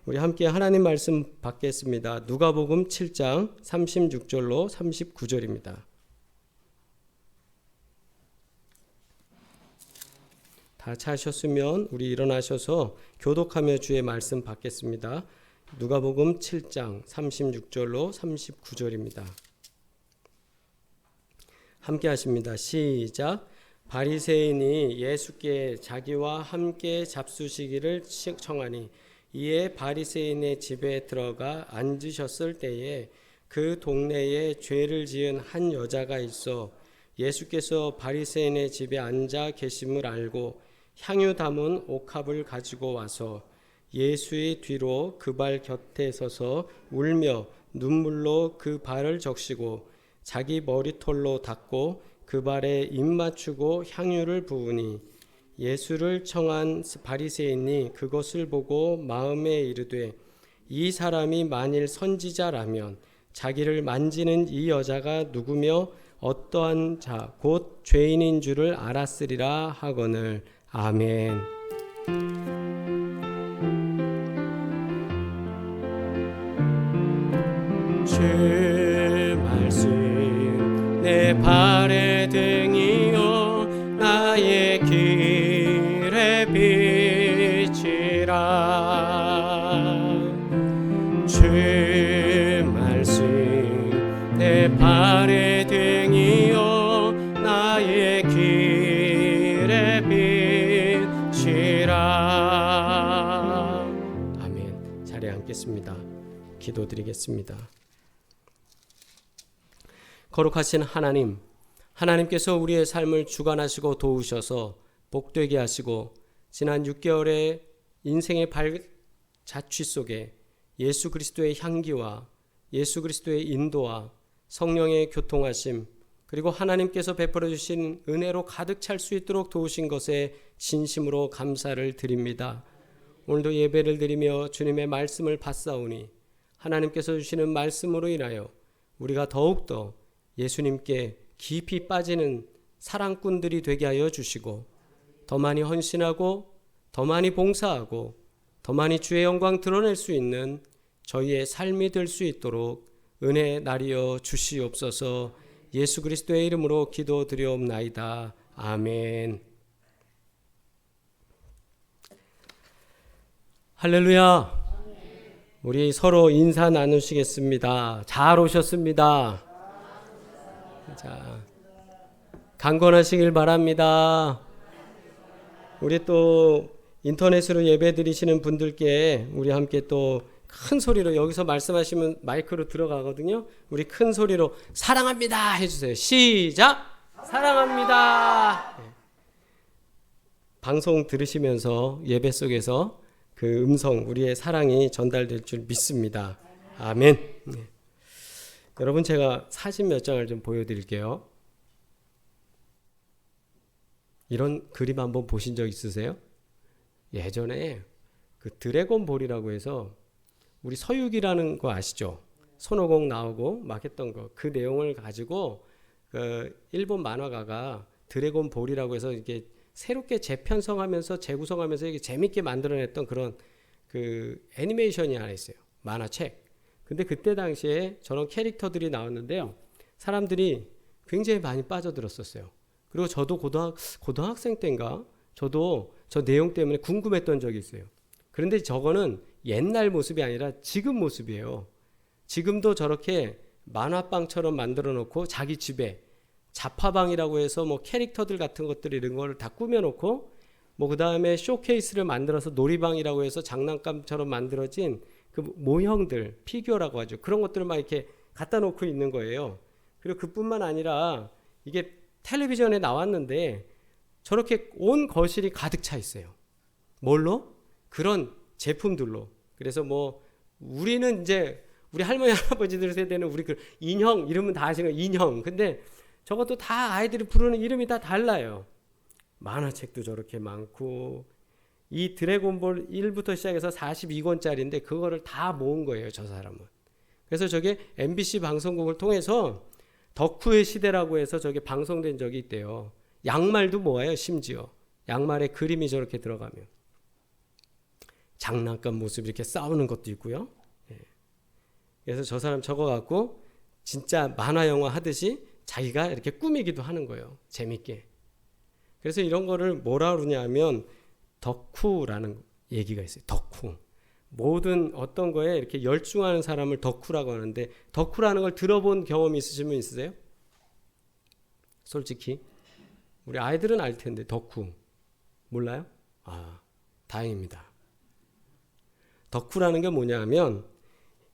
우리 함께 하나님 말씀 받겠습니다. 누가복음 7장 36절로 39절입니다. 다 찾으셨으면 우리 일어나셔서 교독하며 주의 말씀 받겠습니다. 누가복음 7장 36절로 39절입니다. 함께 하십니다. 시작. 바리새인이 예수께 자기와 함께 잡수시기를 청하니 이에 바리새인의 집에 들어가 앉으셨을 때에 그 동네에 죄를 지은 한 여자가 있어 예수께서 바리새인의 집에 앉아 계심을 알고 향유 담은 옥합을 가지고 와서 예수의 뒤로 그 발 곁에 서서 울며 눈물로 그 발을 적시고 자기 머리털로 닦고 그 발에 입 맞추고 향유를 부으니 예수를 청한 바리새인이 그것을 보고 마음에 이르되 이 사람이 만일 선지자라면 자기를 만지는 이 여자가 누구며 어떠한 자 곧 죄인인 줄을 알았으리라 하거늘. 아멘. 주 말씀 내 발의 등이요 나의 길의 빛이라. 주 말씀 내 발의 등이요 나의 길의 빛이라. 아멘. 자리에 앉겠습니다. 기도드리겠습니다. 거룩하신 하나님, 하나님께서 우리의 삶을 주관하시고 도우셔서 복되게 하시고 지난 6개월의 인생의 발자취 속에 예수 그리스도의 향기와 예수 그리스도의 인도와 성령의 교통하심 그리고 하나님께서 베풀어 주신 은혜로 가득 찰 수 있도록 도우신 것에 진심으로 감사를 드립니다. 오늘도 예배를 드리며 주님의 말씀을 받사오니 하나님께서 주시는 말씀으로 인하여 우리가 더욱더 예수님께 깊이 빠지는 사랑꾼들이 되게 하여 주시고 더 많이 헌신하고 더 많이 봉사하고 더 많이 주의 영광 드러낼 수 있는 저희의 삶이 될 수 있도록 은혜 나리여 주시옵소서. 예수 그리스도의 이름으로 기도드리옵나이다. 아멘. 할렐루야. 우리 서로 인사 나누시겠습니다. 잘 오셨습니다. 자, 강건하시길 바랍니다. 우리 또 인터넷으로 예배 드리시는 분들께 우리 함께 또 큰 소리로 여기서 말씀하시면 마이크로 들어가거든요. 우리 큰 소리로 사랑합니다 해주세요. 시작! 사랑합니다. 네. 방송 들으시면서 예배 속에서 그 음성 우리의 사랑이 전달될 줄 믿습니다. 아멘. 네. 여러분 제가 사진 몇 장을 좀 보여드릴게요. 이런 그림 한번 보신 적 있으세요? 예전에 그 드래곤볼이라고 해서 우리 서유기라는 거 아시죠? 손오공 나오고 막 했던 거 그 내용을 가지고 그 일본 만화가가 드래곤볼이라고 해서 이게 새롭게 재편성하면서 재구성하면서 이게 재밌게 만들어냈던 그런 그 애니메이션이 하나 있어요. 만화책. 근데 그때 당시에 저런 캐릭터들이 나왔는데요. 사람들이 굉장히 많이 빠져들었었어요. 그리고 저도 고등학생 때인가 저도 저 내용 때문에 궁금했던 적이 있어요. 그런데 저거는 옛날 모습이 아니라 지금 모습이에요. 지금도 저렇게 만화방처럼 만들어 놓고 자기 집에 자파방이라고 해서 뭐 캐릭터들 같은 것들 이런 걸 다 꾸며 놓고 뭐 그다음에 쇼케이스를 만들어서 놀이방이라고 해서 장난감처럼 만들어진 그 모형들, 피규어라고 하죠. 그런 것들을 막 이렇게 갖다 놓고 있는 거예요. 그리고 그뿐만 아니라 이게 텔레비전에 나왔는데 저렇게 온 거실이 가득 차 있어요. 뭘로? 그런 제품들로. 그래서 뭐 우리는 이제 우리 할머니 할아버지들 세대는 우리 그 인형 이름은 다 아시는 인형. 근데 저것도 다 아이들이 부르는 이름이 다 달라요. 만화책도 저렇게 많고 이 드래곤볼 1부터 시작해서 42권짜리인데 그거를 다 모은 거예요, 저 사람은. 그래서 저게 MBC 방송국을 통해서 덕후의 시대라고 해서 저게 방송된 적이 있대요. 양말도 모아요, 심지어. 양말에 그림이 저렇게 들어가면. 장난감 모습 이렇게 싸우는 것도 있고요. 예. 그래서 저 사람 저거 갖고 진짜 만화 영화 하듯이 자기가 이렇게 꾸미기도 하는 거예요. 재밌게. 그래서 이런 거를 뭐라 그러냐면 덕후라는 얘기가 있어요. 덕후. 모든 어떤 거에 이렇게 열중하는 사람을 덕후라고 하는데, 덕후라는 걸 들어본 경험이 있으신 분 있으세요? 솔직히 우리 아이들은 알 텐데 덕후 몰라요? 아, 다행입니다. 덕후라는 게 뭐냐면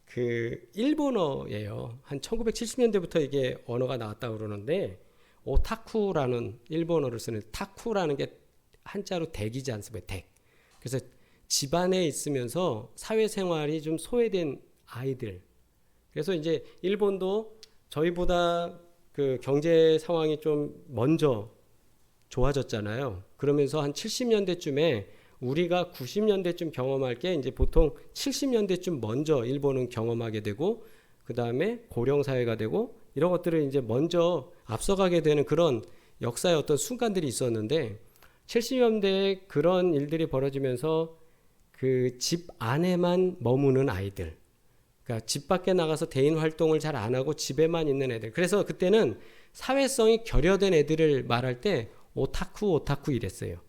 그 일본어예요. 한 1970년대부터 이게 언어가 나왔다고 그러는데, 오타쿠라는 일본어를 쓰는, 타쿠라는 게 한자로 댁이지 않습니까? 댁. 그래서 집안에 있으면서 사회생활이 좀 소외된 아이들. 그래서 이제 일본도 저희보다 그 경제 상황이 좀 먼저 좋아졌잖아요. 그러면서 한 70년대쯤에 우리가 90년대쯤 경험할 게 이제 보통 70년대쯤 먼저 일본은 경험하게 되고, 그 다음에 고령사회가 되고, 이런 것들을 이제 먼저 앞서가게 되는 그런 역사의 어떤 순간들이 있었는데, 70년대에 그런 일들이 벌어지면서 그 집 안에만 머무는 아이들, 그러니까 집 밖에 나가서 대인 활동을 잘 안 하고 집에만 있는 애들. 그래서 그때는 사회성이 결여된 애들을 말할 때 오타쿠 이랬어요.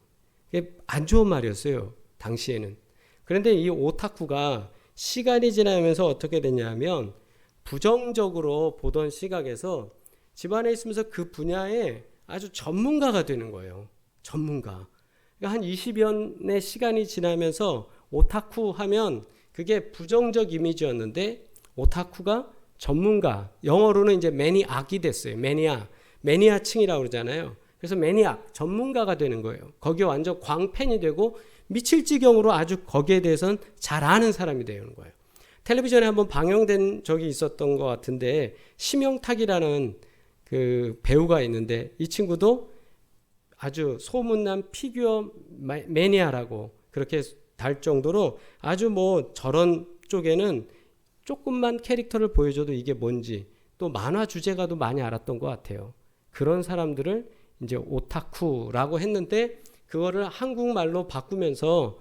이게 안 좋은 말이었어요, 당시에는. 그런데 이 오타쿠가 시간이 지나면서 어떻게 됐냐면 부정적으로 보던 시각에서 집안에 있으면서 그 분야에 아주 전문가가 되는 거예요. 전문가. 그러니까 한 20여 년의 시간이 지나면서 오타쿠 하면 그게 부정적 이미지였는데, 오타쿠가 전문가, 영어로는 이제 매니악이 됐어요. 매니아층이라고 그러잖아요. 그래서 매니악, 전문가가 되는 거예요. 거기에 완전 광팬이 되고 미칠 지경으로 아주 거기에 대해서는 잘 아는 사람이 되는 거예요. 텔레비전에 한번 방영된 적이 있었던 것 같은데, 심영탁이라는 그 배우가 있는데, 이 친구도 아주 소문난 피규어 매니아라고 그렇게 달 정도로 아주 뭐 저런 쪽에는 조금만 캐릭터를 보여줘도 이게 뭔지, 또 만화 주제가도 많이 알았던 것 같아요. 그런 사람들을 이제 오타쿠라고 했는데, 그거를 한국말로 바꾸면서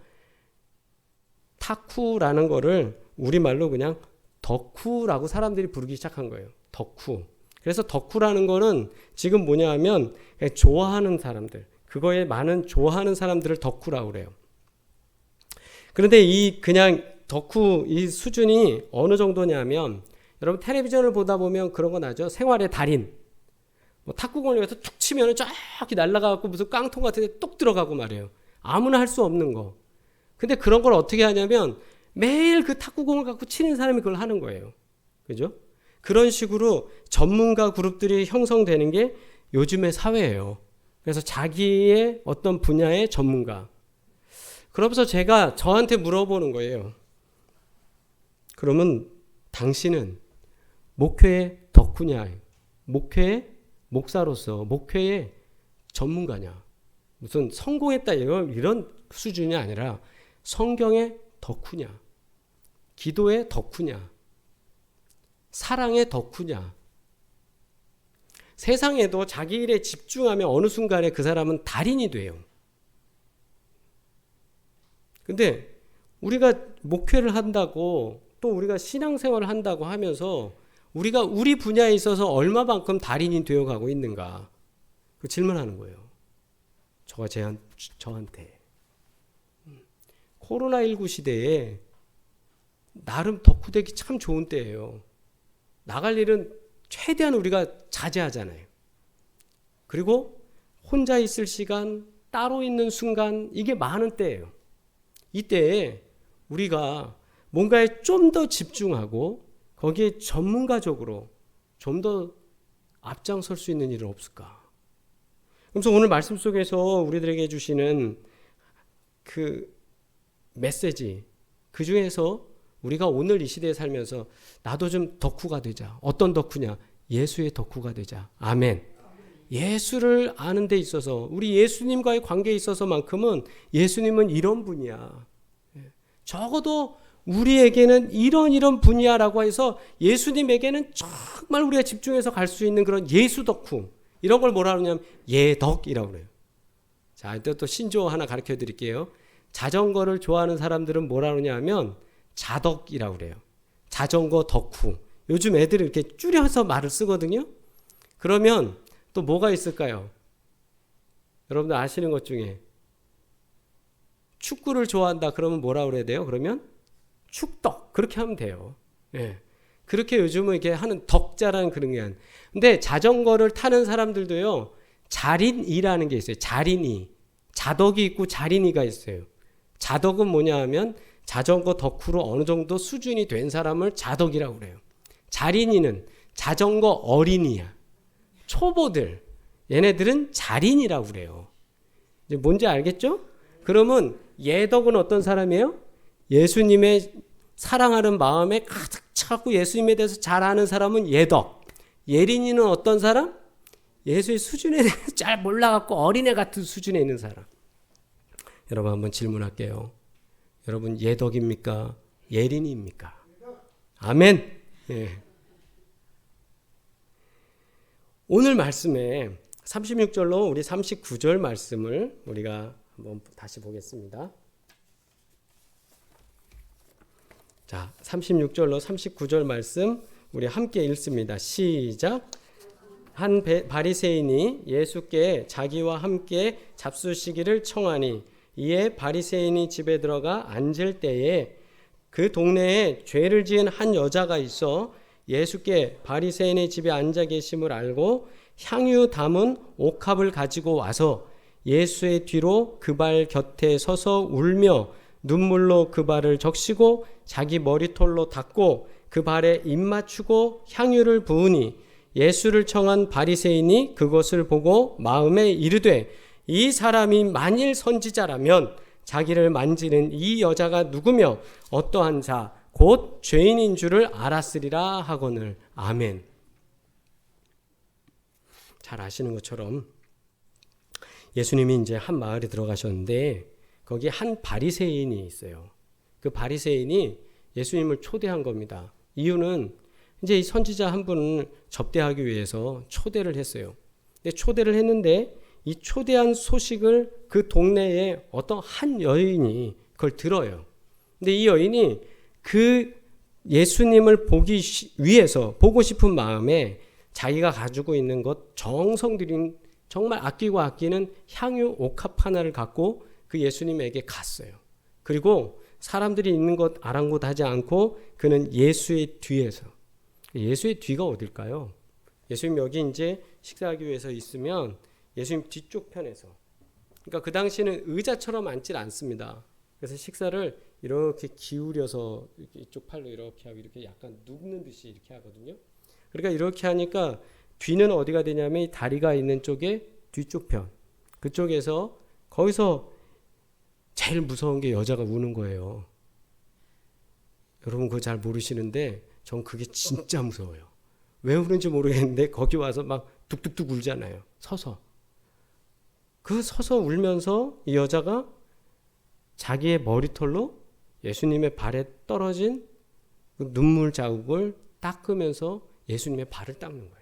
타쿠라는 거를 우리말로 그냥 덕후라고 사람들이 부르기 시작한 거예요. 덕후. 그래서 덕후라는 거는 지금 뭐냐 하면 좋아하는 사람들, 그거에 많은 좋아하는 사람들을 덕후라고 그래요. 그런데 이 그냥 덕후 이 수준이 어느 정도냐면, 여러분 텔레비전을 보다 보면 그런 거 나죠. 생활의 달인. 뭐 탁구공을 가서 툭 치면 저기 날아가고 무슨 깡통 같은 데 뚝 들어가고 말이에요. 아무나 할 수 없는 거. 근데 그런 걸 어떻게 하냐면 매일 그 탁구공을 갖고 치는 사람이 그걸 하는 거예요. 그죠? 그런 식으로 전문가 그룹들이 형성되는 게 요즘의 사회예요. 그래서 자기의 어떤 분야의 전문가. 그러면서 제가 저한테 물어보는 거예요. 그러면 당신은 목회의 덕후냐? 목회의 목사로서 목회의 전문가냐? 무슨 성공했다 이런 수준이 아니라 성경의 덕후냐? 기도의 덕후냐? 사랑의 덕후냐? 세상에도 자기 일에 집중하면 어느 순간에 그 사람은 달인이 돼요. 근데 우리가 목회를 한다고, 또 우리가 신앙생활을 한다고 하면서 우리가 우리 분야에 있어서 얼마만큼 달인이 되어가고 있는가, 그 질문하는 거예요. 저한테. 코로나19 시대에 나름 덕후되기 참 좋은 때예요. 나갈 일은 최대한 우리가 자제하잖아요. 그리고 혼자 있을 시간, 따로 있는 순간, 이게 많은 때예요. 이때에 우리가 뭔가에 좀 더 집중하고 거기에 전문가적으로 좀 더 앞장설 수 있는 일은 없을까? 그래서 오늘 말씀 속에서 우리들에게 주시는 그 메시지, 그 중에서 우리가 오늘 이 시대에 살면서 나도 좀 덕후가 되자. 어떤 덕후냐? 예수의 덕후가 되자. 아멘. 예수를 아는 데 있어서, 우리 예수님과의 관계에 있어서만큼은 예수님은 이런 분이야. 적어도 우리에게는 이런 분야라고 해서 예수님에게는 정말 우리가 집중해서 갈 수 있는 그런 예수 덕후, 이런 걸 뭐라 그러냐면 예덕이라고 그래요. 자, 또 신조어 하나 가르쳐 드릴게요. 자전거를 좋아하는 사람들은 뭐라 그러냐면 자덕이라고 그래요. 자전거 덕후. 요즘 애들이 이렇게 줄여서 말을 쓰거든요. 그러면 또 뭐가 있을까요? 여러분들 아시는 것 중에 축구를 좋아한다 그러면 뭐라 그래야 돼요? 그러면 축덕 그렇게 하면 돼요. 예. 그렇게 요즘은 이렇게 하는 덕자라는 그런 게. 근데 자전거를 타는 사람들도요. 자린이라는 게 있어요. 자린이. 자덕이 있고 자린이가 있어요. 자덕은 뭐냐 하면 자전거 덕후로 어느 정도 수준이 된 사람을 자덕이라고 그래요. 자린이는 자전거 어린이야. 초보들. 얘네들은 자린이라고 그래요. 이제 뭔지 알겠죠? 그러면 예덕은 어떤 사람이에요? 예수님의 사랑하는 마음에 가득 차고 예수님에 대해서 잘 아는 사람은 예덕. 예린이는 어떤 사람? 예수의 수준에 대해서 잘 몰라갖고 어린애 같은 수준에 있는 사람. 여러분 한번 질문할게요. 여러분 예덕입니까? 예린이입니까? 아멘. 예. 오늘 말씀에 36절로 우리 39절 말씀을 우리가 한번 다시 보겠습니다. 자, 36절로 39절 말씀 우리 함께 읽습니다. 시작. 한 바리새인이 예수께 자기와 함께 잡수시기를 청하니 이에 바리새인이 집에 들어가 앉을 때에 그 동네에 죄를 지은 한 여자가 있어 예수께 바리새인의 집에 앉아 계심을 알고 향유 담은 옥합을 가지고 와서 예수의 뒤로 그 발 곁에 서서 울며 눈물로 그 발을 적시고 자기 머리털로 닦고 그 발에 입 맞추고 향유를 부으니 예수를 청한 바리새인이 그것을 보고 마음에 이르되 이 사람이 만일 선지자라면 자기를 만지는 이 여자가 누구며 어떠한 자 곧 죄인인 줄을 알았으리라 하거늘. 아멘. 잘 아시는 것처럼 예수님이 이제 한 마을에 들어가셨는데 거기 한 바리새인이 있어요. 그 바리새인이 예수님을 초대한 겁니다. 이유는 이제 이 선지자 한 분을 접대하기 위해서 초대를 했어요. 근데 초대를 했는데 이 초대한 소식을 그 동네에 어떤 한 여인이 그걸 들어요. 근데 이 여인이 그 예수님을 보기 위해서 보고 싶은 마음에 자기가 가지고 있는 것 정성 들인 정말 아끼고 아끼는 향유 옥합 하나를 갖고 그 예수님에게 갔어요. 그리고 사람들이 있는 것 아랑곳하지 않고 그는 예수의 뒤에서. 예수의 뒤가 어딜까요? 예수님 여기 이제 식사하기 위해서 있으면 예수님 뒤쪽 편에서. 그러니까 그 당시에는 의자처럼 앉질 않습니다. 그래서 식사를 이렇게 기울여서 이쪽 팔로 이렇게 하고 이렇게 약간 눕는 듯이 이렇게 하거든요. 그러니까 이렇게 하니까 뒤는 어디가 되냐면 이 다리가 있는 쪽에 뒤쪽 편. 그쪽에서 거기서 제일 무서운 게 여자가 우는 거예요. 여러분 그거 잘 모르시는데 전 그게 진짜 무서워요. 왜 우는지 모르겠는데 거기 와서 막 뚝뚝뚝 울잖아요. 서서. 그 서서 울면서 이 여자가 자기의 머리털로 예수님의 발에 떨어진 그 눈물 자국을 닦으면서 예수님의 발을 닦는 거예요.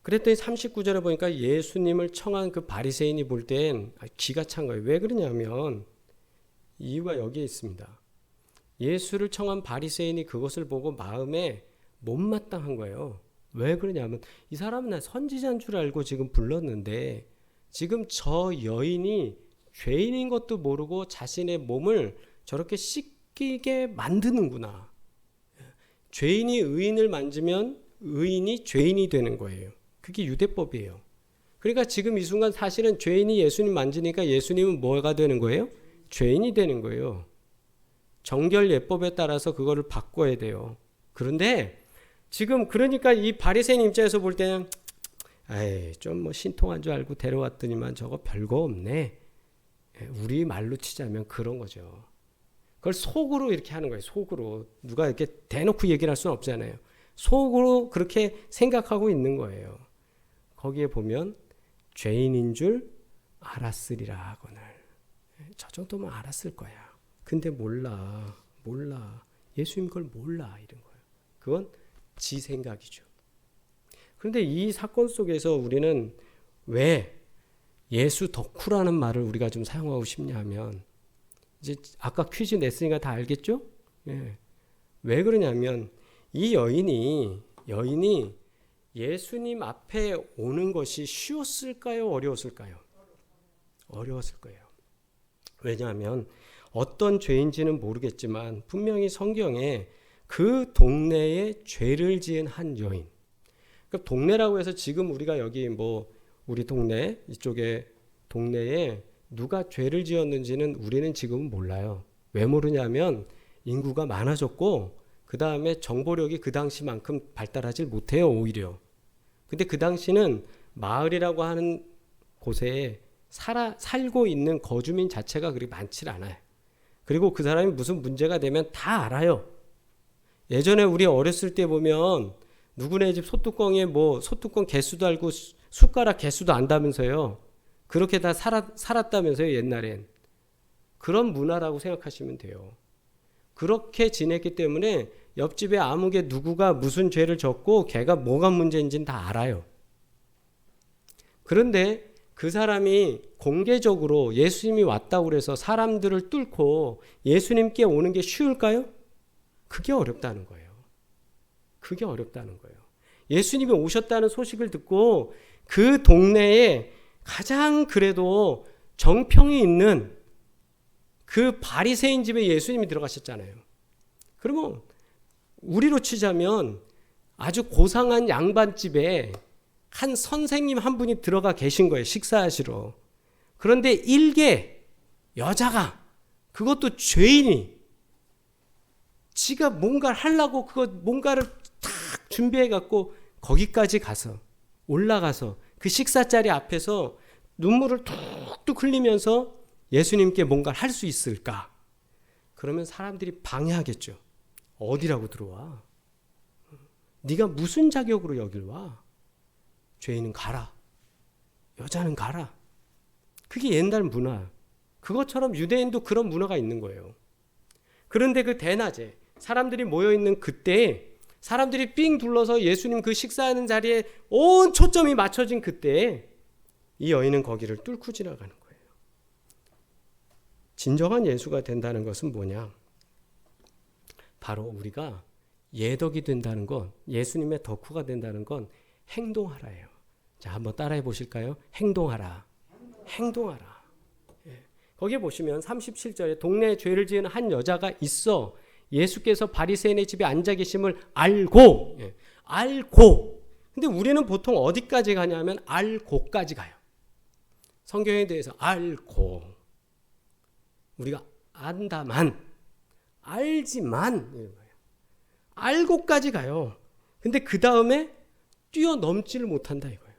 그랬더니 39절에 보니까 예수님을 청한 그 바리새인이 볼 땐 기가 찬 거예요. 왜 그러냐면 이유가 여기에 있습니다. 예수를 청한 바리새인이 그것을 보고 마음에 못마땅한 거예요. 왜 그러냐면 이 사람은 난 선지자인 줄 알고 지금 불렀는데 지금 저 여인이 죄인인 것도 모르고 자신의 몸을 저렇게 씻기게 만드는구나. 죄인이 의인을 만지면 의인이 죄인이 되는 거예요. 그게 유대법이에요. 그러니까 지금 이 순간 사실은 죄인이 예수님 만지니까 예수님은 뭐가 되는 거예요? 죄인이 되는 거예요. 정결 예법에 따라서 그거를 바꿔야 돼요. 그런데 지금 그러니까 이 바리새인 입장에서 볼 때는 좀 뭐 신통한 줄 알고 데려왔더니만 저거 별거 없네. 우리 말로 치자면 그런 거죠. 그걸 속으로 이렇게 하는 거예요. 속으로. 누가 이렇게 대놓고 얘기를 할 수는 없잖아요. 속으로 그렇게 생각하고 있는 거예요. 거기에 보면 죄인인 줄 알았으리라 하거늘. 저 정도면 알았을 거야. 근데 몰라. 예수님 그걸 몰라. 이런 거예요. 그건 지 생각이죠. 그런데 이 사건 속에서 우리는 왜 예수 덕후라는 말을 우리가 좀 사용하고 싶냐 하면 이제 아까 퀴즈 냈으니까 다 알겠죠? 예. 왜 그러냐면 이 여인이 예수님 앞에 오는 것이 쉬웠을까요? 어려웠을까요? 어려웠을 거예요. 왜냐하면 어떤 죄인지는 모르겠지만 분명히 성경에 그 동네에 죄를 지은 한 여인. 그러니까 동네라고 해서 지금 우리가 여기 뭐 우리 동네 이쪽에 동네에 누가 죄를 지었는지는 우리는 지금은 몰라요. 왜 모르냐면 인구가 많아졌고 그 다음에 정보력이 그 당시만큼 발달하지 못해요. 오히려. 근데 그 당시는 마을이라고 하는 곳에 살고 있는 거주민 자체가 그렇게 많지 않아요. 그리고 그 사람이 무슨 문제가 되면 다 알아요. 예전에 우리 어렸을 때 보면 누구네 집 소뚜껑에 뭐 소뚜껑 개수도 알고 숟가락 개수도 안다면서요. 그렇게 다 살았다면서요. 옛날엔. 그런 문화라고 생각하시면 돼요. 그렇게 지냈기 때문에 옆집에 아무개 누구가 무슨 죄를 졌고 걔가 뭐가 문제인지는 다 알아요. 그런데 그 사람이 공개적으로 예수님이 왔다고 그래서 사람들을 뚫고 예수님께 오는 게 쉬울까요? 그게 어렵다는 거예요. 그게 어렵다는 거예요. 예수님이 오셨다는 소식을 듣고 그 동네에 가장 그래도 정평이 있는 그 바리새인 집에 예수님이 들어가셨잖아요. 그러면 우리로 치자면 아주 고상한 양반집에 한 선생님 한 분이 들어가 계신 거예요. 식사하시러. 그런데 일개 여자가 그것도 죄인이 지가 뭔가를 하려고 뭔가를 탁 준비해 갖고 거기까지 가서 올라가서 그 식사자리 앞에서 눈물을 툭툭 흘리면서 예수님께 뭔가를 할 수 있을까? 그러면 사람들이 방해하겠죠. 어디라고 들어와? 네가 무슨 자격으로 여길 와? 죄인은 가라. 여자는 가라. 그게 옛날 문화. 그것처럼 유대인도 그런 문화가 있는 거예요. 그런데 그 대낮에 사람들이 모여있는 그때에 사람들이 삥 둘러서 예수님 그 식사하는 자리에 온 초점이 맞춰진 그때에 이 여인은 거기를 뚫고 지나가는 거예요. 진정한 예수가 된다는 것은 뭐냐? 바로 우리가 예덕이 된다는 건, 예수님의 덕후가 된다는 건 행동하라예요. 자, 한번 따라해 보실까요? 행동하라. 행동하라. 예. 거기에 보시면 37절에 동네에 죄를 지은 한 여자가 있어 예수께서 바리새인의 집에 앉아 계심을 알고, 예. 알고. 근데 우리는 보통 어디까지 가냐면 알고까지 가요. 성경에 대해서 알고. 우리가 안다만, 알지만, 이런 거예요. 알고까지 가요. 근데 그 다음에 뛰어넘지를 못한다 이거예요.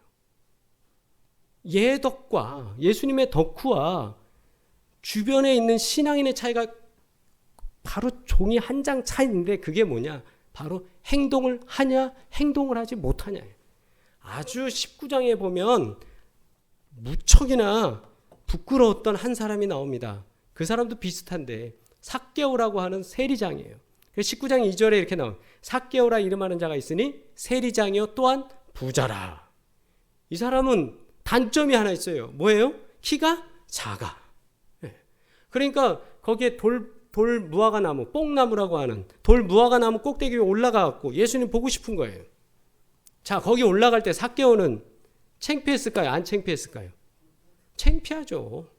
예덕과 예수님의 덕후와 주변에 있는 신앙인의 차이가 바로 종이 한 장 차이인데 그게 뭐냐? 바로 행동을 하냐, 행동을 하지 못하냐예요. 아주 19장에 보면 무척이나 부끄러웠던 한 사람이 나옵니다. 그 사람도 비슷한데 삭개오라고 하는 세리장이에요. 19장 2절에 이렇게 나와요. 삭개오라 이름하는 자가 있으니 세리장이요 또한 부자라. 이 사람은 단점이 하나 있어요. 뭐예요? 키가 작아. 그러니까 거기에 돌 무화과 나무, 뽕나무라고 하는 돌 무화과 나무 꼭대기 위에 올라가갖고 예수님 보고 싶은 거예요. 자, 거기 올라갈 때 삭개오는 창피했을까요? 안 창피했을까요? 창피하죠.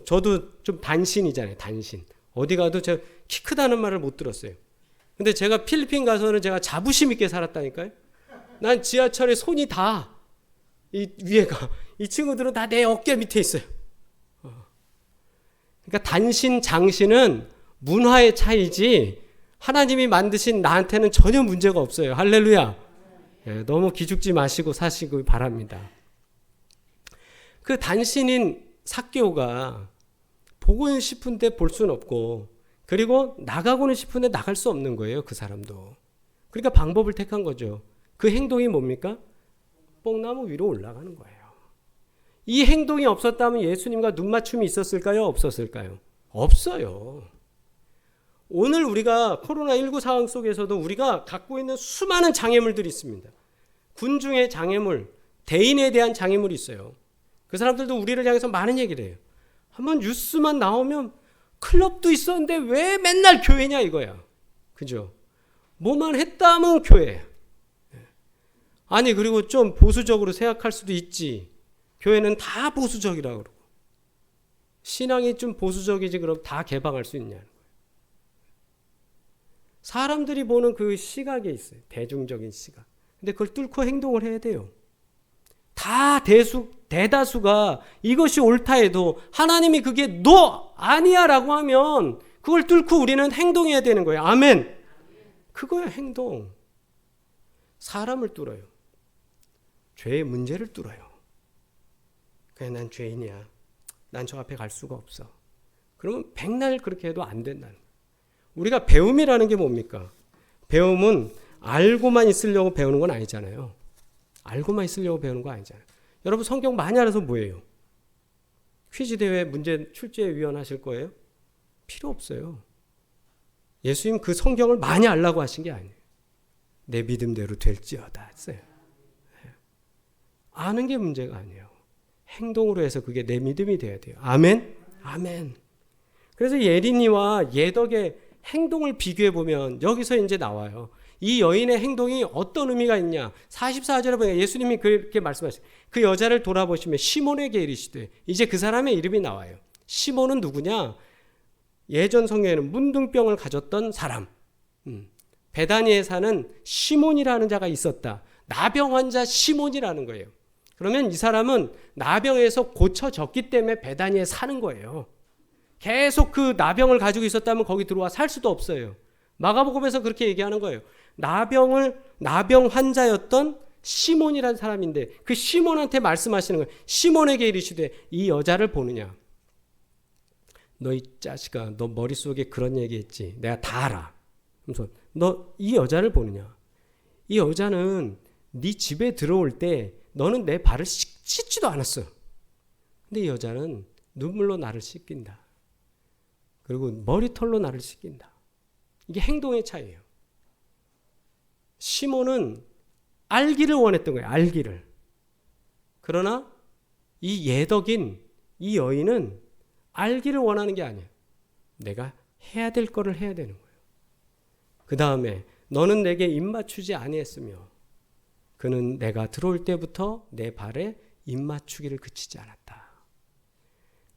저도 좀 단신이잖아요. 단신. 어디 가도 제가 키 크다는 말을 못 들었어요. 근데 제가 필리핀 가서는 제가 자부심 있게 살았다니까요. 난 지하철에 손이 다 이 위에가 이 친구들은 다 내 어깨 밑에 있어요. 그러니까 단신 장신은 문화의 차이지 하나님이 만드신 나한테는 전혀 문제가 없어요. 할렐루야. 예, 너무 기죽지 마시고 사시길 바랍니다. 그 단신인 삭개오가 보고 싶은데 볼 수는 없고 그리고 나가고는 싶은데 나갈 수 없는 거예요. 그 사람도. 그러니까 방법을 택한 거죠. 그 행동이 뭡니까? 뽕나무 위로 올라가는 거예요. 이 행동이 없었다면 예수님과 눈맞춤이 있었을까요? 없었을까요? 없어요. 오늘 우리가 코로나19 상황 속에서도 우리가 갖고 있는 수많은 장애물들이 있습니다. 군중의 장애물, 대인에 대한 장애물이 있어요. 그 사람들도 우리를 향해서 많은 얘기를 해요. 한번 뉴스만 나오면 클럽도 있었는데 왜 맨날 교회냐 이거야. 그죠? 뭐만 했다면 교회. 아니 그리고 좀 보수적으로 생각할 수도 있지. 교회는 다 보수적이라고 그러고. 신앙이 좀 보수적이지 그럼 다 개방할 수 있냐는 거예요. 사람들이 보는 그 시각에 있어요. 대중적인 시각. 근데 그걸 뚫고 행동을 해야 돼요. 다 대다수가 이것이 옳다 해도 하나님이 그게 너 아니야 라고 하면 그걸 뚫고 우리는 행동해야 되는 거예요. 아멘. 그거야 행동. 사람을 뚫어요. 죄의 문제를 뚫어요. 그냥 난 죄인이야. 난 저 앞에 갈 수가 없어. 그러면 백날 그렇게 해도 안 된다는 거예요. 우리가 배움이라는 게 뭡니까? 배움은 알고만 있으려고 배우는 건 아니잖아요. 알고만 있으려고 배우는 거 아니잖아요. 여러분 성경 많이 알아서 뭐예요? 퀴즈 대회 문제 출제 위원 하실 거예요? 필요 없어요. 예수님 그 성경을 많이 알라고 하신 게 아니에요. 내 믿음대로 될지어다 했어요. 아는 게 문제가 아니에요. 행동으로 해서 그게 내 믿음이 돼야 돼요. 아멘? 아멘. 그래서 예린이와 예덕의 행동을 비교해 보면 여기서 이제 나와요. 이 여인의 행동이 어떤 의미가 있냐. 44절에 보면 예수님이 그렇게 말씀하시죠. 그 여자를 돌아보시며 시몬에게 이르시되, 이제 그 사람의 이름이 나와요. 시몬은 누구냐? 예전 성경에는 문둥병을 가졌던 사람. 베다니에 사는 시몬이라는 자가 있었다. 나병 환자 시몬이라는 거예요. 그러면 이 사람은 나병에서 고쳐졌기 때문에 베다니에 사는 거예요. 계속 그 나병을 가지고 있었다면 거기 들어와 살 수도 없어요. 마가복음에서 그렇게 얘기하는 거예요. 나병 환자였던 시몬이라는 사람인데 그 시몬한테 말씀하시는 거예요. 시몬에게 이르시되 이 여자를 보느냐. 너 이 자식아, 너 머릿속에 그런 얘기했지. 내가 다 알아. 그래서 너 이 여자를 보느냐. 이 여자는 네 집에 들어올 때 너는 내 발을 씻지도 않았어. 근데 이 여자는 눈물로 나를 씻긴다. 그리고 머리털로 나를 씻긴다. 이게 행동의 차이예요. 시몬은 알기를 원했던 거예요. 알기를. 그러나 이 예덕인 이 여인은 알기를 원하는 게 아니에요. 내가 해야 될 거를 해야 되는 거예요. 그 다음에 너는 내게 입맞추지 아니했으며 그는 내가 들어올 때부터 내 발에 입맞추기를 그치지 않았다.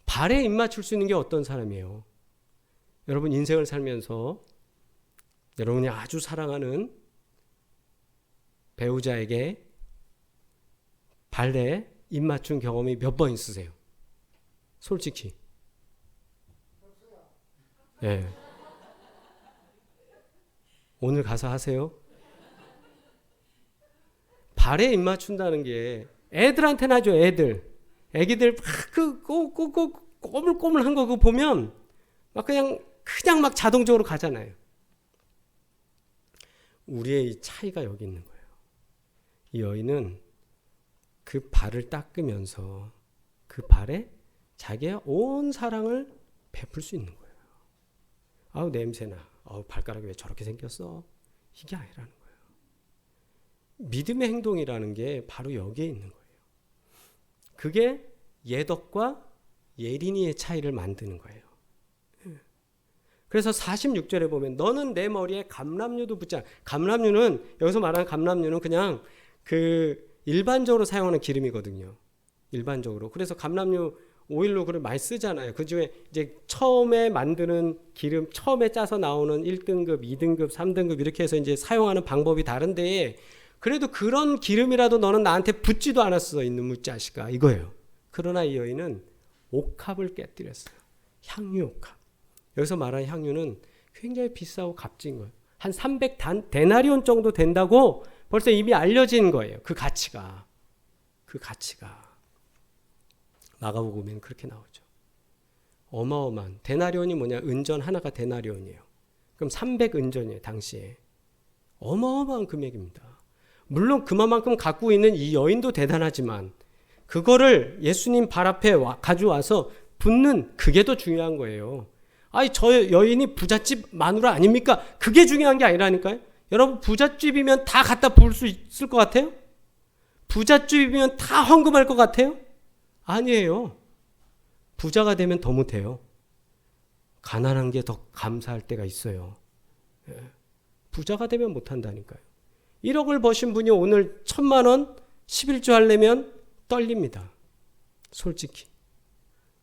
발에 입맞출 수 있는 게 어떤 사람이에요? 여러분 인생을 살면서 여러분이 아주 사랑하는 배우자에게 발에 입맞춘 경험이 몇 번 있으세요? 솔직히. 네. 오늘 가서 하세요. 발에 입맞춘다는 게 애들한테는 하죠. 애기들 막 꼬물꼬물한 거 그거 보면 막 그냥 막 자동적으로 가잖아요. 우리의 이 차이가 여기 있는 거예요. 이 여인은 그 발을 닦으면서 그 발에 자기의 온 사랑을 베풀 수 있는 거예요. 아우 냄새나. 아우 발가락이 왜 저렇게 생겼어? 이게 아니라는 거예요. 믿음의 행동이라는 게 바로 여기에 있는 거예요. 그게 예덕과 예린이의 차이를 만드는 거예요. 그래서 46절에 보면 너는 내 머리에 감람류도 붙지 않아. 감람류는 여기서 말하는 감람류는 그냥 그 일반적으로 사용하는 기름이거든요. 일반적으로. 그래서 감람류 오일로 그걸 많이 쓰잖아요. 그 중에 이제 처음에 만드는 기름, 처음에 짜서 나오는 1등급, 2등급, 3등급 이렇게 해서 이제 사용하는 방법이 다른데 그래도 그런 기름이라도 너는 나한테 붙지도 않았어. 이놈의 자식아. 이거예요. 그러나 이 여인은 옥합을 깨뜨렸어요. 향유 옥합. 여기서 말하는 향유는 굉장히 비싸고 값진 거예요. 한 300데나리온 정도 된다고 벌써 이미 알려진 거예요. 그 가치가. 마가복음에는 그렇게 나오죠. 어마어마한. 데나리온이 뭐냐? 은전 하나가 데나리온이에요. 그럼 300은전이에요. 당시에. 어마어마한 금액입니다. 물론 그만큼 갖고 있는 이 여인도 대단하지만 그거를 예수님 발 앞에 가져와서 붓는 그게 더 중요한 거예요. 아니 저 여인이 부잣집 마누라 아닙니까? 그게 중요한 게 아니라니까요. 여러분 부잣집이면 다 갖다 부을 수 있을 것 같아요? 부잣집이면 다 헌금할 것 같아요? 아니에요. 부자가 되면 더 못해요. 가난한 게 더 감사할 때가 있어요. 부자가 되면 못한다니까요. 1억을 버신 분이 오늘 1,000만 원 11조 하려면 떨립니다. 솔직히.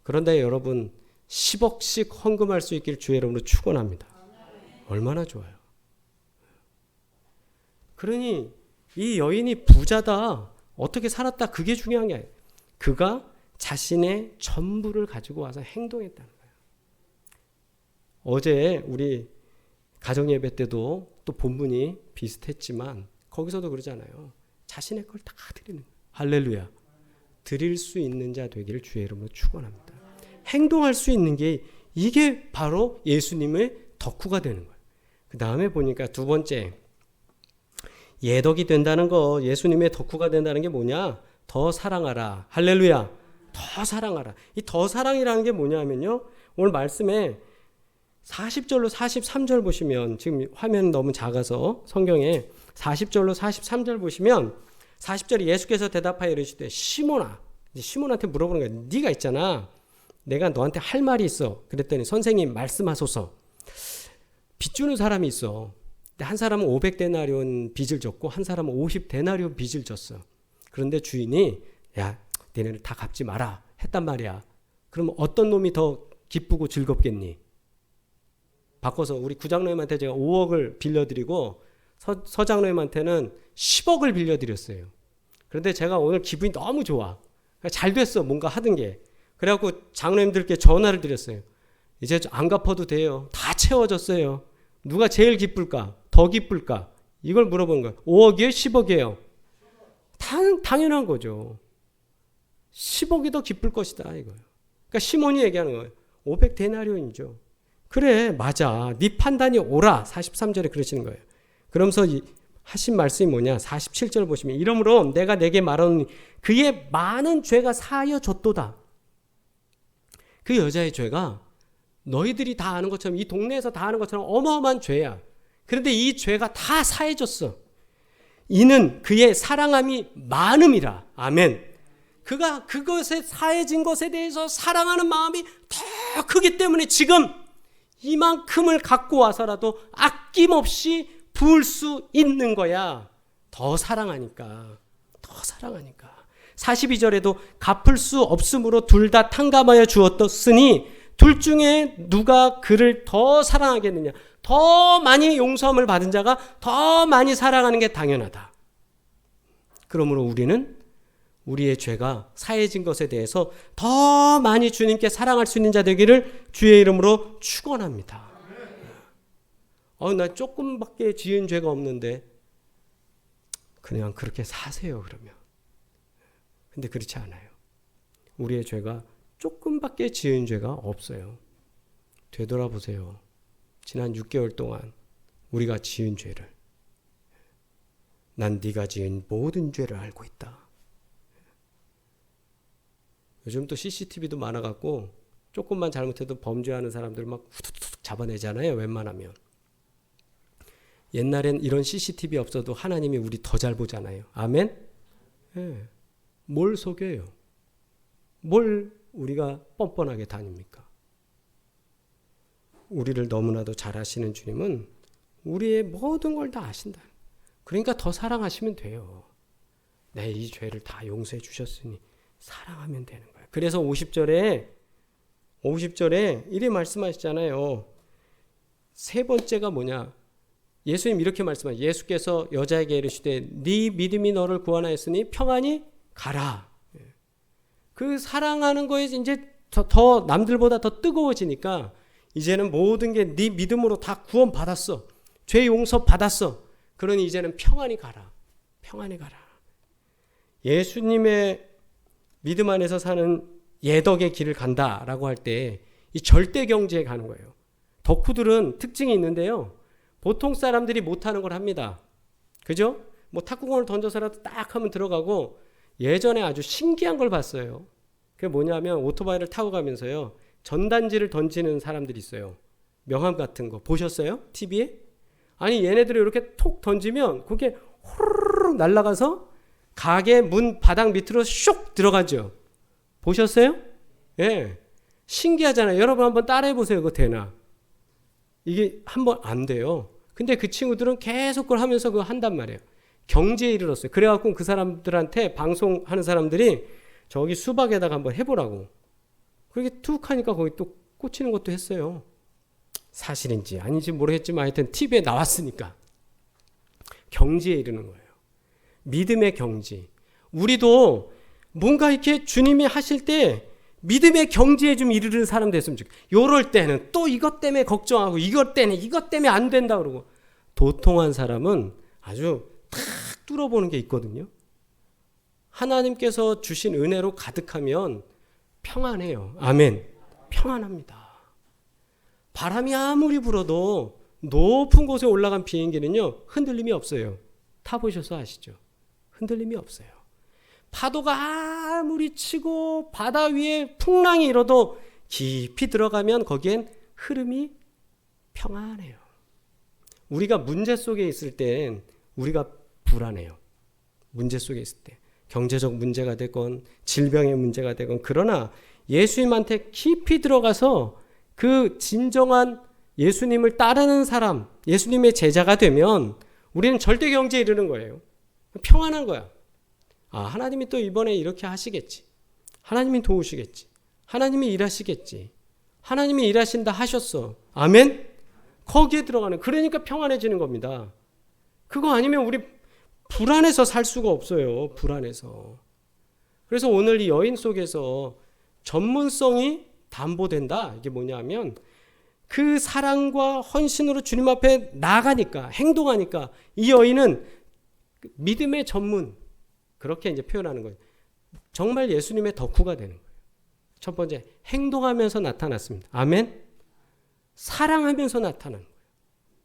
그런데 여러분 10억씩 헌금할 수 있기를 주의 이름으로 축원합니다. 얼마나 좋아요. 그러니 이 여인이 부자다, 어떻게 살았다, 그게 중요한 게 아니에요. 그가 자신의 전부를 가지고 와서 행동했다는 거예요. 어제 우리 가정예배 때도 또 본문이 비슷했지만 거기서도 그러잖아요. 자신의 걸 다 드리는 거예요. 할렐루야. 드릴 수 있는 자 되기를 주의 이름으로 축원합니다. 행동할 수 있는 게 이게 바로 예수님의 덕후가 되는 거예요. 그 다음에 보니까 두 번째, 예덕이 된다는 거, 예수님의 덕후가 된다는 게 뭐냐? 더 사랑하라. 할렐루야. 더 사랑하라. 이 더 사랑이라는 게 뭐냐면요, 오늘 말씀에 40절로 43절 보시면, 지금 화면 너무 작아서 성경에 40절로 43절 보시면 40절에 예수께서 대답하여 이르시되 시몬아, 시몬한테 물어보는 거예요. 네가 있잖아, 내가 너한테 할 말이 있어. 그랬더니 선생님 말씀하소서. 빚 주는 사람이 있어. 근데 한 사람은 500데나리온 빚을 졌고 한 사람은 50데나리온 빚을 졌어. 그런데 주인이 야, 너네는 다 갚지 마라 했단 말이야. 그럼 어떤 놈이 더 기쁘고 즐겁겠니? 바꿔서 우리 구장로님한테 제가 5억을 빌려드리고 서장로님한테는 10억을 빌려드렸어요. 그런데 제가 오늘 기분이 너무 좋아. 잘 됐어, 뭔가 하던 게. 그래갖고 장로님들께 전화를 드렸어요. 이제 안 갚아도 돼요. 다 채워졌어요. 누가 제일 기쁠까? 더 기쁠까? 이걸 물어보는 거예요. 5억이에요? 10억이에요? 당연한 거죠. 10억이 더 기쁠 것이다, 이거예요. 그러니까 시몬이 얘기하는 거예요. 500데나리온이죠. 그래, 맞아. 네 판단이 옳아. 43절에 그러시는 거예요. 그러면서 하신 말씀이 뭐냐? 47절 보시면 이러므로 내가 내게 말하노니 그의 많은 죄가 사하여 졌도다. 그 여자의 죄가 너희들이 다 아는 것처럼, 이 동네에서 다 아는 것처럼 어마어마한 죄야. 그런데 이 죄가 다 사해졌어. 이는 그의 사랑함이 많음이라. 아멘. 그가 그것에 사해진 것에 대해서 사랑하는 마음이 더 크기 때문에 지금 이만큼을 갖고 와서라도 아낌없이 부을 수 있는 거야. 더 사랑하니까. 더 사랑하니까. 42절에도 갚을 수 없으므로 둘 다 탕감하여 주었으니 둘 중에 누가 그를 더 사랑하겠느냐. 더 많이 용서함을 받은 자가 더 많이 사랑하는 게 당연하다. 그러므로 우리는 우리의 죄가 사해진 것에 대해서 더 많이 주님께 사랑할 수 있는 자 되기를 주의 이름으로 축원합니다. 나 조금밖에 지은 죄가 없는데 그냥 그렇게 사세요, 그러면. 근데 그렇지 않아요. 우리의 죄가 조금밖에 지은 죄가 없어요. 되돌아보세요. 지난 6개월 동안 우리가 지은 죄를. 난 네가 지은 모든 죄를 알고 있다. 요즘 또 CCTV도 많아갖고 조금만 잘못해도 범죄하는 사람들 막 후두둑 잡아내잖아요, 웬만하면. 옛날엔 이런 CCTV 없어도 하나님이 우리 더 잘 보잖아요. 아멘? 네. 뭘 속여요? 뭘 우리가 뻔뻔하게 다닙니까? 우리를 너무나도 잘 아시는 주님은 우리의 모든 걸 다 아신다. 그러니까 더 사랑하시면 돼요. 내 이 죄를 다 용서해 주셨으니 사랑하면 되는 거예요. 그래서 50절에 이렇게 말씀하시잖아요. 세 번째가 뭐냐? 예수님 이렇게 말씀하세요. 예수께서 여자에게 이르시되 네 믿음이 너를 구원하였으니 평안히 가라. 그 사랑하는 거에 이제 더 남들보다 더 뜨거워지니까 이제는 모든 게 네 믿음으로 다 구원 받았어. 죄 용서 받았어. 그러니 이제는 평안히 가라. 평안히 가라. 예수님의 믿음 안에서 사는 예덕의 길을 간다라고 할 때 이 절대 경지에 가는 거예요. 덕후들은 특징이 있는데요. 보통 사람들이 못하는 걸 합니다. 그죠? 뭐 탁구공을 던져서라도 딱 하면 들어가고, 예전에 아주 신기한 걸 봤어요. 그게 뭐냐면 오토바이를 타고 가면서요, 전단지를 던지는 사람들이 있어요. 명함 같은 거 보셨어요? TV에? 아니 얘네들이 이렇게 톡 던지면 그게 호르르 날아가서 가게 문 바닥 밑으로 슉 들어가죠. 보셨어요? 예. 신기하잖아요. 여러분 한번 따라해 보세요. 그거 되나? 이게 한번 안 돼요. 근데 그 친구들은 계속 그걸 하면서 그거 한단 말이에요. 경지에 이르렀어요. 그래갖고 그 사람들한테 방송하는 사람들이 저기 수박에다가 한번 해보라고. 그렇게 툭 하니까 거기 또 꽂히는 것도 했어요. 사실인지 아닌지 모르겠지만 하여튼 TV에 나왔으니까. 경지에 이르는 거예요. 믿음의 경지. 우리도 뭔가 이렇게 주님이 하실 때 믿음의 경지에 좀 이르는 사람 됐으면 좋겠어요. 요럴 때는 또 이것 때문에 걱정하고 이것 때문에 안 된다 그러고. 도통한 사람은 아주 탁 뚫어보는 게 있거든요. 하나님께서 주신 은혜로 가득하면 평안해요. 아멘. 평안합니다. 바람이 아무리 불어도 높은 곳에 올라간 비행기는요, 흔들림이 없어요. 타보셔서 아시죠? 흔들림이 없어요. 파도가 아무리 치고 바다 위에 풍랑이 일어도 깊이 들어가면 거기엔 흐름이 평안해요. 우리가 문제 속에 있을 땐 우리가 불안해요. 문제 속에 있을 때. 경제적 문제가 되건 질병의 문제가 되건. 그러나 예수님한테 깊이 들어가서 그 진정한 예수님을 따르는 사람, 예수님의 제자가 되면 우리는 절대 경지에 이르는 거예요. 평안한 거야. 아, 하나님이 또 이번에 이렇게 하시겠지. 하나님이 도우시겠지. 하나님이 일하시겠지. 하나님이 일하신다 하셨어. 아멘? 거기에 들어가는, 그러니까 평안해지는 겁니다. 그거 아니면 우리 불안해서 살 수가 없어요. 불안해서. 그래서 오늘 이 여인 속에서 전문성이 담보된다. 이게 뭐냐면 그 사랑과 헌신으로 주님 앞에 나가니까, 행동하니까 이 여인은 믿음의 전문, 그렇게 이제 표현하는 거예요. 정말 예수님의 덕후가 되는 거예요. 첫 번째, 행동하면서 나타났습니다. 아멘? 사랑하면서 나타나는 거예요.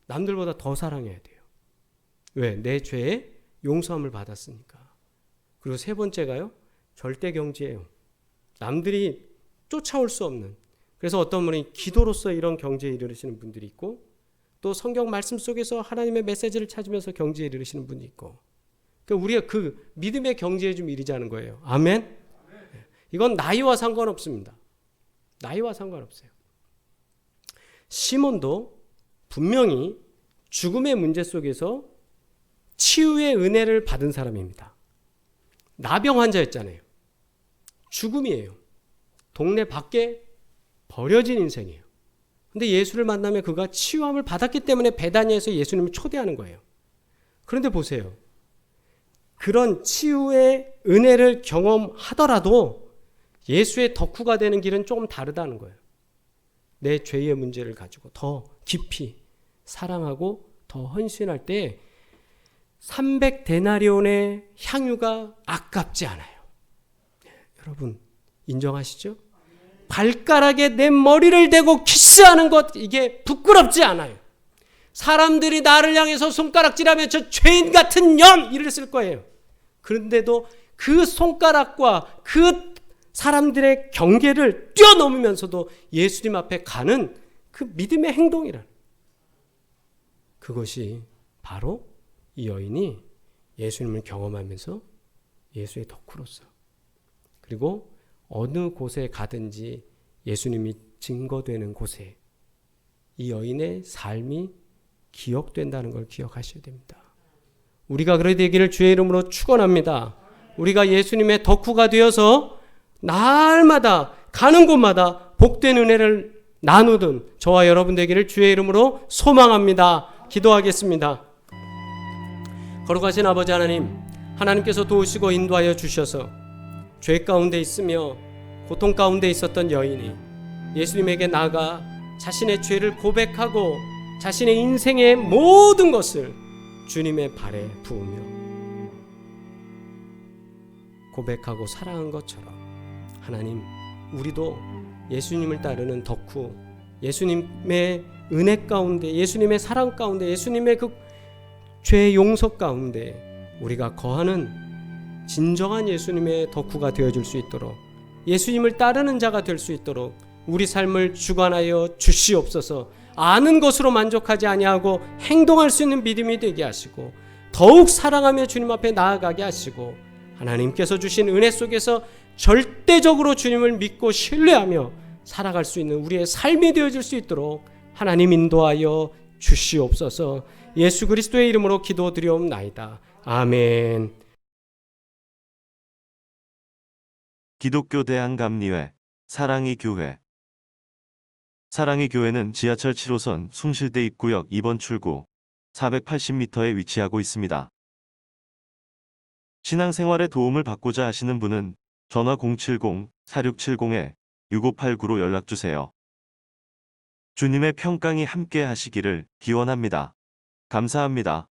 남들보다 더 사랑해야 돼요. 왜? 내 죄에 용서함을 받았으니까. 그리고 세 번째가요, 절대 경지예요. 남들이 쫓아올 수 없는. 그래서 어떤 분이 기도로서 이런 경지에 이르시는 분들이 있고, 또 성경 말씀 속에서 하나님의 메시지를 찾으면서 경지에 이르시는 분이 있고, 그러니까 우리가 그 믿음의 경지에 좀 이르자는 거예요. 아멘? 이건 나이와 상관없습니다. 나이와 상관없어요. 시몬도 분명히 죽음의 문제 속에서 치유의 은혜를 받은 사람입니다. 나병 환자였잖아요. 죽음이에요. 동네 밖에 버려진 인생이에요. 근데 예수를 만나면 그가 치유함을 받았기 때문에 베다니에서 예수님을 초대하는 거예요. 그런데 보세요. 그런 치유의 은혜를 경험하더라도 예수의 덕후가 되는 길은 조금 다르다는 거예요. 내 죄의 문제를 가지고 더 깊이 사랑하고 더 헌신할 때 300데나리온의 향유가 아깝지 않아요. 여러분 인정하시죠? 발가락에 내 머리를 대고 키스하는 것, 이게 부끄럽지 않아요. 사람들이 나를 향해서 손가락질하면 저 죄인 같은 년 이랬을 거예요. 그런데도 그 손가락과 그 사람들의 경계를 뛰어넘으면서도 예수님 앞에 가는 그 믿음의 행동이라는, 그것이 바로 이 여인이 예수님을 경험하면서 예수의 덕후로서, 그리고 어느 곳에 가든지 예수님이 증거되는 곳에 이 여인의 삶이 기억된다는 걸 기억하셔야 됩니다. 우리가 그렇게 되기를 주의 이름으로 축원합니다. 우리가 예수님의 덕후가 되어서 날마다 가는 곳마다 복된 은혜를 나누든 저와 여러분 되기를 주의 이름으로 소망합니다. 기도하겠습니다. 거룩하신 아버지 하나님, 하나님께서 도우시고 인도하여 주셔서 죄 가운데 있으며 고통 가운데 있었던 여인이 예수님에게 나아가 자신의 죄를 고백하고 자신의 인생의 모든 것을 주님의 발에 부으며 고백하고 사랑한 것처럼 하나님, 우리도 예수님을 따르는 덕후, 예수님의 은혜 가운데, 예수님의 사랑 가운데, 예수님의 그 죄 용서 가운데 우리가 거하는 진정한 예수님의 덕후가 되어줄 수 있도록, 예수님을 따르는 자가 될 수 있도록 우리 삶을 주관하여 주시옵소서. 아는 것으로 만족하지 아니하고 행동할 수 있는 믿음이 되게 하시고 더욱 사랑하며 주님 앞에 나아가게 하시고 하나님께서 주신 은혜 속에서 절대적으로 주님을 믿고 신뢰하며 살아갈 수 있는 우리의 삶이 되어질 수 있도록 하나님 인도하여 주시옵소서. 예수 그리스도의 이름으로 기도드리옵나이다. 아멘. 기독교 대한감리회 사랑의 교회. 사랑의 교회는 지하철 7호선 숭실대 입구역 2번 출구 480m에 위치하고 있습니다. 신앙생활에 도움을 받고자 하시는 분은 전화 070-4670-6589로 연락주세요. 주님의 평강이 함께 하시기를 기원합니다. 감사합니다.